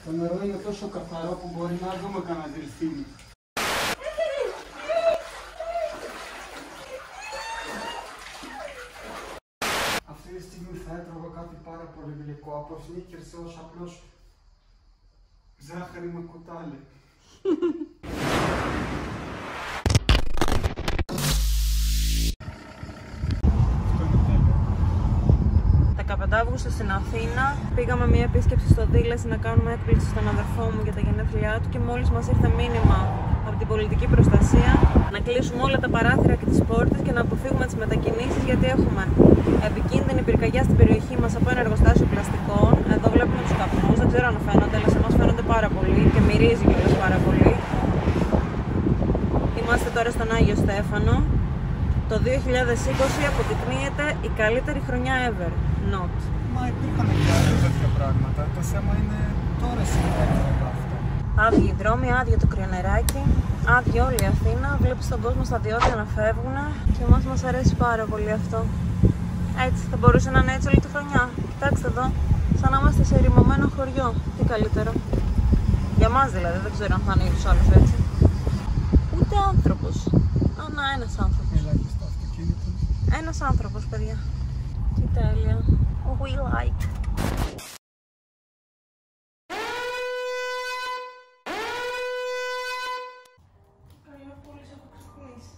Το νερό είναι τόσο καθαρό που μπορεί να δούμε κανένα δελφίνι. Αυτή τη στιγμή θα έτρωγα κάτι πάρα πολύ γλυκό, από σνίκερς έως απλώς ζάχαρη με κουτάλι. Αύγουστο στην Αθήνα. Πήγαμε μια επίσκεψη στο Δήλαση να κάνουμε έκπληξη στον αδερφό μου για τα γενέθλιά του και μόλις μας ήρθε μήνυμα από την πολιτική προστασία να κλείσουμε όλα τα παράθυρα και τις πόρτες και να αποφύγουμε τις μετακινήσεις, γιατί έχουμε επικίνδυνη πυρκαγιά στην περιοχή μας από ένα εργοστάσιο πλαστικών. Εδώ βλέπουμε τους καπνούς, δεν ξέρω αν φαίνονται, αλλά σε εμάς φαίνονται πάρα πολύ και μυρίζει κιόλας πάρα πολύ. Είμαστε τώρα στον Άγιο Στέφανο. Το 2020 αποδεικνύεται η καλύτερη χρονιά ever. Not. Μα υπήρχαν και άλλα τέτοια πράγματα. Το θέμα είναι τώρα συμβαίνει αυτό. Άδειοι οι δρόμοι, άδειο το κρυονεράκι, άδειο όλη η Αθήνα. Βλέπεις τον κόσμο στα διόδια να φεύγουν και εμάς μας αρέσει πάρα πολύ αυτό. Έτσι, θα μπορούσε να είναι έτσι όλη τη χρονιά. Κοιτάξτε εδώ, σαν να είμαστε σε ερημωμένο χωριό. Τι καλύτερο. Για μας δηλαδή, δεν ξέρω αν θα είναι για τους άλλους έτσι. Ούτε άνθρωπος. Να, ένας άνθρωπος. Ένας άνθρωπος, παιδιά. Τι τέλεια. We like. Καλά, πολύ έχω ξυπνήσει.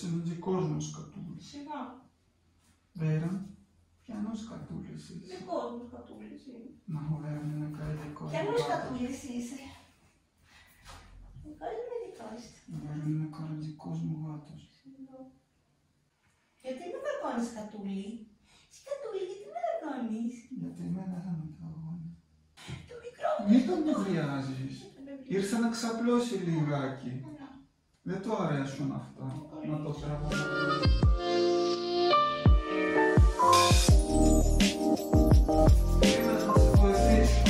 Είναι δικός μου σκατούλης. Σιγά. Βέρα, ποιανός σκατούλης είσαι? Δικός μου σκατούλης είναι. Να ωραία, είναι καλή δικός μου. Ποιανός σκατούλης είσαι? Δικός μου δικός. Βέρα, είναι καλή δικός μου γάτος. Γιατί με δακώνεις σκατούλη? Σκατούλη, γιατί με δακώνεις? Γιατί εμένα θα με δακώνει. Το μικρό μου. Μην τον νευριάζεις. Ήρθε να ξαπλώσει λιγάκι. Δεν του αρέσουν αυτά. Να το τραβάμε. Να σε βοηθήσω.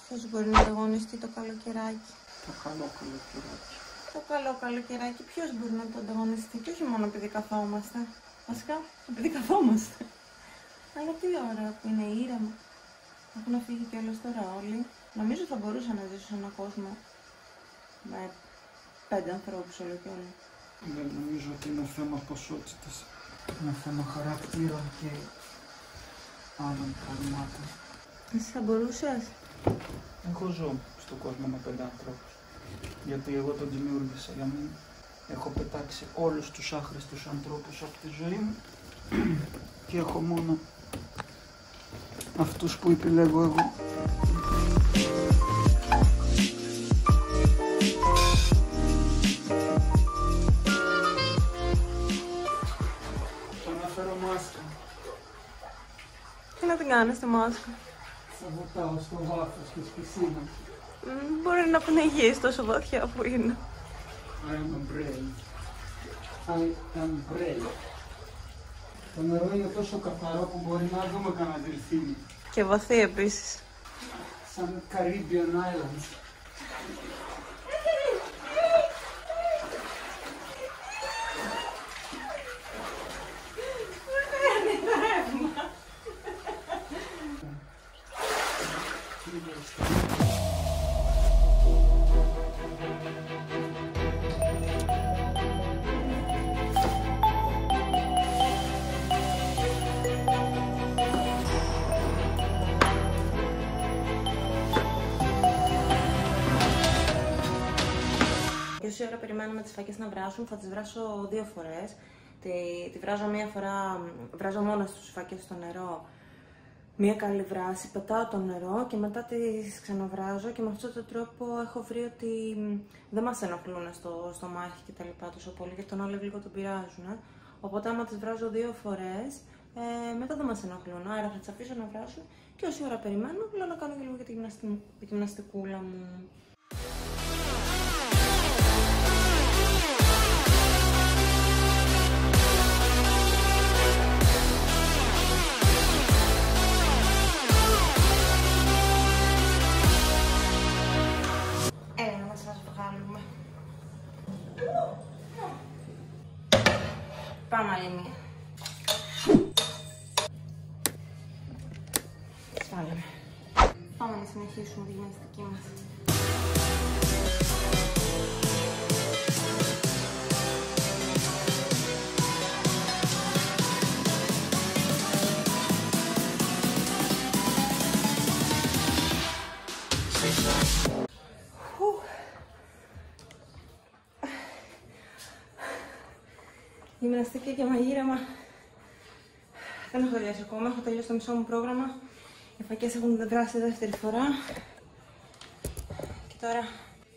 Ποιος μπορεί να ανταγωνιστεί το καλοκαιράκι? Το καλό καλοκαιράκι. Το καλό καλοκαιράκι, ποιος μπορεί να το ανταγωνιστεί? Και όχι μόνο επειδή καθόμαστε. Βασικά, επειδή καθόμαστε. Αλλά τι ωραία που είναι ήρεμα. Έχουν φύγει κιόλας τώρα όλοι. Νομίζω θα μπορούσα να ζήσω σε έναν κόσμο με 5 ανθρώπους όλο και όλο. Δεν νομίζω ότι είναι θέμα ποσότητας. Είναι θέμα χαρακτήρων και άλλων πραγμάτων. Εσύ θα μπορούσες? Εγώ ζω στον κόσμο με 5 ανθρώπους. Γιατί εγώ τον δημιούργησα για μένα. Έχω πετάξει όλους τους άχρηστους ανθρώπους από τη ζωή μου και έχω μόνο αυτούς που επιλέγω εγώ. Θα αναφέρω μάσκα. Τι να την κάνεις τη μάσκα? Θα βουτάω στο βάθος της πισίνας. Μπορεί να πνιγείς τόσο βαθιά που είναι. I am brave. I am brave. Το νερό είναι τόσο καθαρό που μπορεί να δούμε κανένα δελφίνι. Και βαθύ επίσης. Σαν Caribbean Islands. Και όση ώρα περιμένουμε τις φακές να βράσουν, θα τις βράσω 2 φορές. Τη βράζω μία φορά, βράζω μόνο στις φακές στο νερό, μία καλή βράση, πετάω το νερό και μετά τις ξαναβράζω και με αυτόν τον τρόπο έχω βρει ότι δεν μας ενοχλούν στο στομάχι και τα λοιπά τόσο πολύ, γιατί τον όλο λίγο τον πειράζουν. Οπότε άμα τις βράζω 2 φορές, μετά δεν μας ενοχλούν, άρα θα τις αφήσω να βράσουν και όση ώρα περιμένω, λέω να κάνω και λίγο για τη γυμναστικούλα μου. Πάμε άλλη μία. Βάλαμε. Πάμε να συνεχίσουμε τη γυμναστική μας. Γυμναστική και μαγείρεμα. Δεν έχω τελειώσει ακόμα, έχω τελειώσει το μισό μου πρόγραμμα. Οι φακές έχουν βράσει δεύτερη φορά. Και τώρα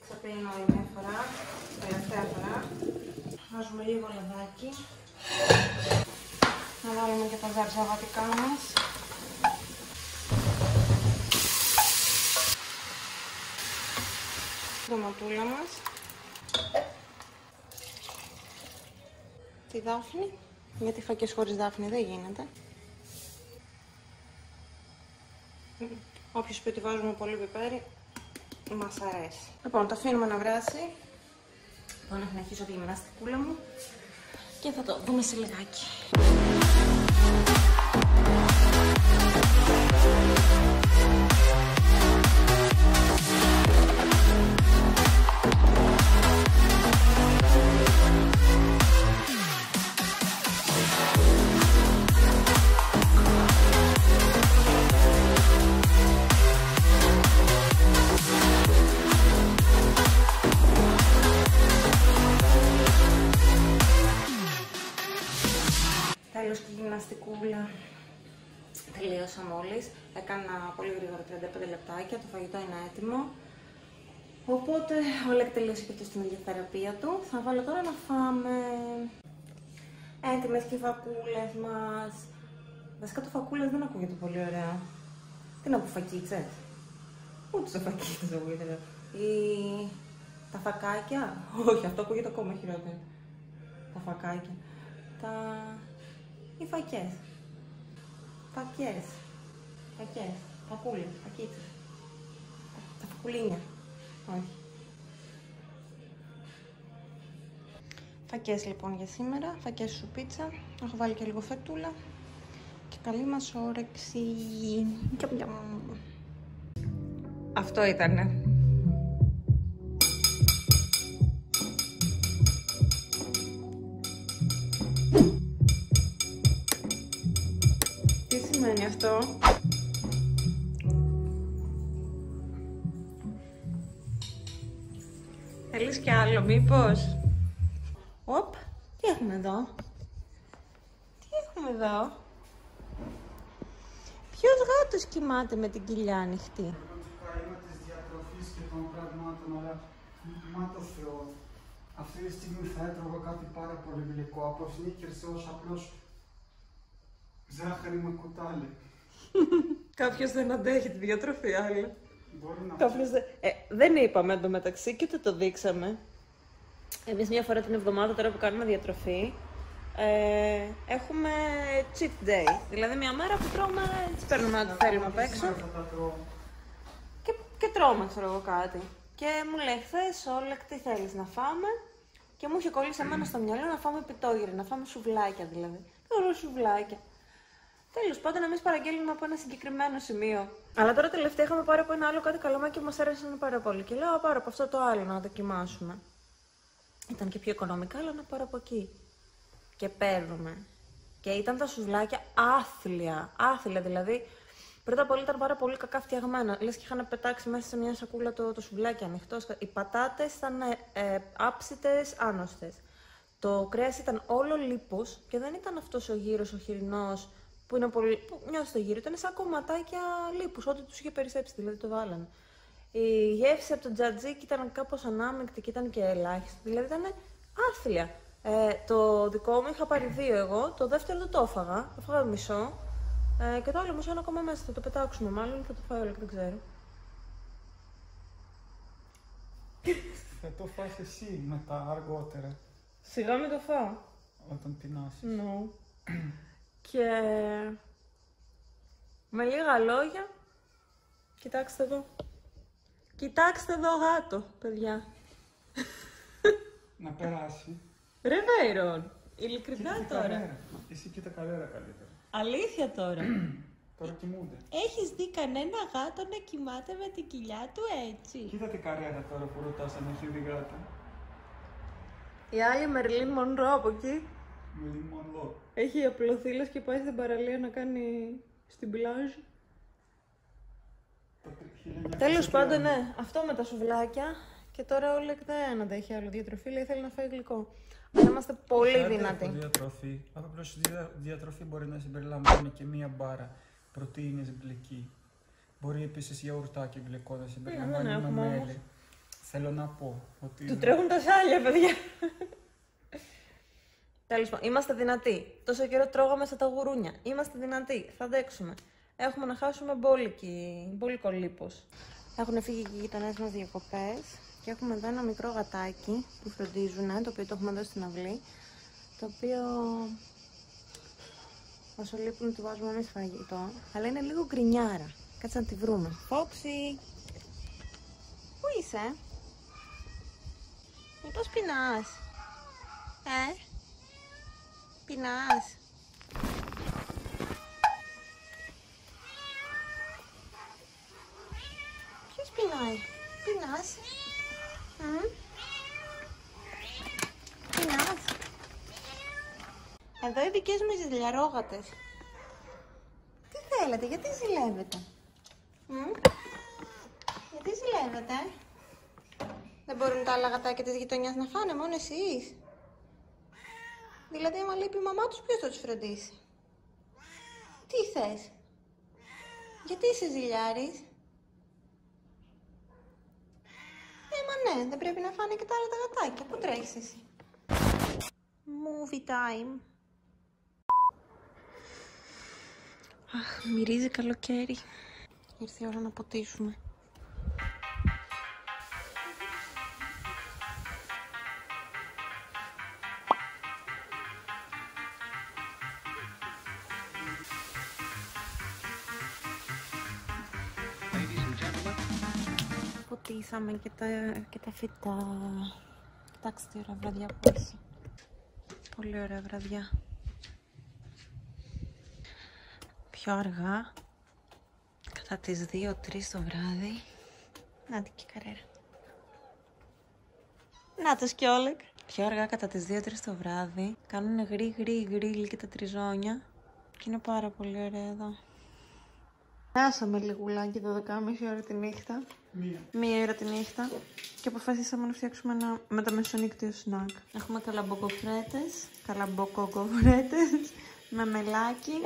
ξαπίνω άλλη μια φορά, τελευταία φορά. Βάζουμε λίγο λαδάκι. Να βάλουμε και τα ζαρζαβατικά μας. Ντοματούλα μας. Τη δάφνη, γιατί φακές χωρίς δάφνη δεν γίνεται. Όποιος πει ότι βάζουμε πολύ πιπέρι, μας αρέσει. Λοιπόν, το αφήνουμε να βράσει. Πάω να συνεχίσω τη γυμναστικούλα μου και θα το δούμε σε λιγάκι. Τέλος και η γυμναστικούλα. Τελείωσα μόλις. Έκανα πολύ γρήγορα 35 λεπτάκια. Το φαγητό είναι έτοιμο. Οπότε όλα εκτελείωσε και αυτό στην ίδια θεραπεία του. Θα βάλω τώρα να φάμε. Έτοιμες και οι φακούλες μας. Βασικά το φακούλες δεν ακούγεται πολύ ωραία. Τι να πω, φακίτσες. Ούτε σε φακίτσες ακούγεται. Τα φακάκια. Όχι, αυτό ακούγεται ακόμα χειρότερο. Τα φακάκια. Οι φακές. Φακές. Φακούλες. Φακίτσες. Τα φακουλίνια. Όχι. Φακές λοιπόν για σήμερα. Φακές σου πίτσα. Έχω βάλει και λίγο φετούλα. Και καλή μας όρεξη. Αυτό ήτανε. Τι σημαίνει αυτό? Θέλεις κι άλλο μήπως? Οπ, τι έχουμε εδώ? Ποιος γάτος κοιμάται με την κοιλιά ανοιχτή? Είναι της διατροφής και των πραγμάτων, αλλά μα το Θεό. Αυτή τη στιγμή θα έτρωγα κάτι πάρα πολύ γλυκό, από σνίκερς έως απλώς ζάχαρη με κουτάλι. Κάποιος δεν αντέχει τη διατροφή, άλλα. Μπορεί να Κάποιος δεν είπαμε εντωμεταξύ και ούτε το δείξαμε. Εμείς μια φορά την εβδομάδα τώρα που κάνουμε διατροφή, έχουμε cheat day. Δηλαδή μια μέρα που τρώμε, έτσι παίρνουμε ό,τι θέλουμε απ' έξω. Και τρώμε, ξέρω εγώ, κάτι. Και μου λέει χθες, Όλεκ, τι θέλεις να φάμε. Και μου είχε κολλήσει εμένα στο μυαλό να φάμε πιτόγυρα, να φάμε σουβλάκια δηλαδή. Θέλω σουβλάκια. Τέλος πάντων, εμείς παραγγέλνουμε από ένα συγκεκριμένο σημείο. Αλλά τώρα τελευταία είχαμε πάρει από ένα άλλο κάτι καλαμάκι και μας άρεσαν πάρα πολύ. Και λέω, πάρω από αυτό το άλλο να δοκιμάσουμε. Ήταν και πιο οικονομικά, αλλά να πάρω από εκεί. Και παίρνουμε. Και ήταν τα σουβλάκια άθλια. Άθλια δηλαδή. Πρώτα απ' όλα ήταν πάρα πολύ κακά φτιαγμένα. Λες και είχαν πετάξει μέσα σε μια σακούλα το σουβλάκι ανοιχτό. Οι πατάτες ήταν άψητες, άνοστες. Το κρέας ήταν όλο λίπος και δεν ήταν αυτός ο γύρος, ο χοιρινός, που είναι πολύ. Που νιώθει το γύρο. Ήταν σαν κομματάκια λίπους, ό,τι τους είχε περισσέψει, δηλαδή το βάλανε. Η γεύση από το τζατζίκι ήταν κάπως ανάμεικτη και ήταν και ελάχιστη. Δηλαδή ήταν άθλια. Το δικό μου είχα πάρει 2 εγώ, το δεύτερο δεν το έφαγα. Έφαγα μισό. Και το άλλο μισό είναι ακόμα μέσα. Θα το πετάξουμε μάλλον, θα το φάω όλο και δεν ξέρω. Θα το φας εσύ μετά αργότερα. Σιγά μην το φάω. Όταν πεινάσεις. No. Και με λίγα λόγια, κοιτάξτε εδώ. Κοιτάξτε εδώ γάτο, παιδιά. Να περάσει. Ρε Βέιρον, ειλικρινά Κοίτα τώρα. Καρέρα. Εσύ κοίτα Καρέρα καλύτερα. Αλήθεια τώρα. Τώρα κοιμούνται. Έχεις δει κανένα γάτο να κοιμάται με την κοιλιά του έτσι? Κοίτα τη Καρέρα τώρα που ρωτάς αν έχει δει γάτα. Η άλλη Μερλίν Μονρό από εκεί Με λιμονλό. έχει απλωθεί λες και πάει στην παραλία να κάνει στην πλάζ. Τέλος πάντων, ναι, αυτό με τα σουβλάκια. Και τώρα ο Όλεκ δεν αντέχει άλλο διατροφή, λέει θέλει να φάει γλυκό. Αλλά είμαστε πολύ δυνατοί. Διατροφή. Απλώς διατροφή μπορεί να συμπεριλαμβάνει και μία μπάρα πρωτεΐνης γλυκή. Μπορεί επίσης γιαουρτάκι γλυκό να συμπεριλαμβάνει ένα μέλι. Θέλω να πω ότι. Του τρέχουν τα σάλια, παιδιά. Τέλος πάντων, είμαστε δυνατοί. Τόσο καιρό τρώγαμε σαν τα γουρούνια. Είμαστε δυνατοί. Θα αντέξουμε. Έχουμε να χάσουμε μπόλικο λίπος. Έχουν φύγει και οι γειτονές μας διακοπές. Και έχουμε εδώ ένα μικρό γατάκι που φροντίζουν, το οποίο το έχουμε δώσει στην αυλή. Το οποίο όσο λείπουν του βάζουμε εμείς φαγητό. Αλλά είναι λίγο γκρινιάρα. Κάτσε να τη βρούμε. Φόξι! Πού είσαι? Μήπως πεινάς? Πεινάς? Ποιος πεινάει? Πεινάς? Πεινάς? Εδώ οι δικές μου οι ζηλιαρόγατες. Τι θέλετε, γιατί ζηλεύετε? Γιατί ζηλεύετε? Δεν μπορούν τα άλλα γατάκια της γειτονιάς να φάνε, μόνο εσείς? Δηλαδή, άμα λείπει η μαμά τους, ποιος θα τους φροντίσει? Τι θες? Γιατί είσαι ζηλιάρης? Μα ναι, δεν πρέπει να φάνε και τα άλλα τα γατάκια. Πού τρέχεις εσύ? Movie time. Αχ, μυρίζει καλοκαίρι. Ήρθε η ώρα να ποτίσουμε. Ποτίσαμε και τα φυτά. Κοιτάξτε τι ωραία βραδιά που έχει. Πολύ ωραία βραδιά. Πιο αργά, κατά τις 2-3 το βράδυ. Νάτι και Καρέρα. Νάτος και Όλεκ. Πιο αργά, κατά τις 2-3 το βράδυ, κάνουν γρή και τα τριζόνια. Και είναι πάρα πολύ ωραία εδώ. Περάσαμε λιγουλάκι 12,5 ώρα τη νύχτα. Μία ώρα τη νύχτα. Και αποφασίσαμε να φτιάξουμε ένα μεταμεσονύκτιο σνακ. Έχουμε καλαμποκοκοφρέτες με μελάκι,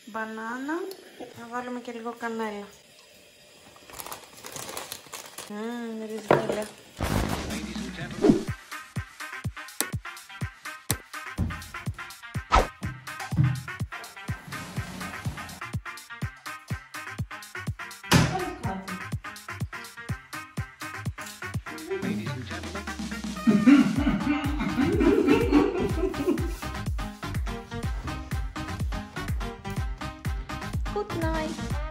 μπανάνα. Να βάλουμε και λίγο κανέλα. Μυρίζει τέλεια. Bye!